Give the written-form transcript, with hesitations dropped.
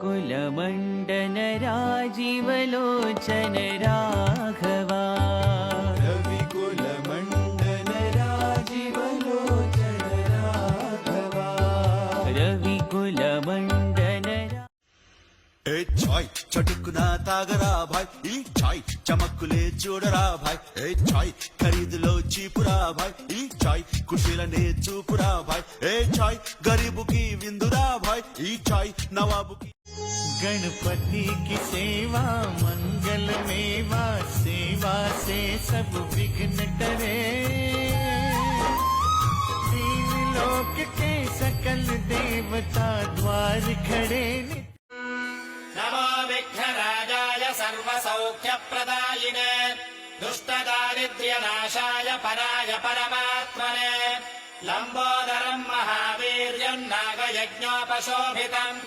कुलमण्डन राजीवलोचन राघवा रविकुलमण्डन राजीवलोचन राघवा रविकुलमण्डन ए चाय चटुकना तागरा भाई ई चाय चमकुले చూడరా भाई ए चाय खरीदलो चीपुरा भाई ई चाय कुशीलने చూపురా भाई ए चाय गरीबू की विंदुरा भाई ई चाय नवाबू की गणपति की सेवा मंगल मेवा सेवा से सब विघ्न टरे तीन लोक के सकल देवता द्वार खड़े नमो विघ्नराजाय सर्वसौख्यप्रदायिने दुष्टदारिद्र्यनाशाय पराय परमात्मने लम्बोदरं महावीर्यं नागयज्ञोपशोभितम्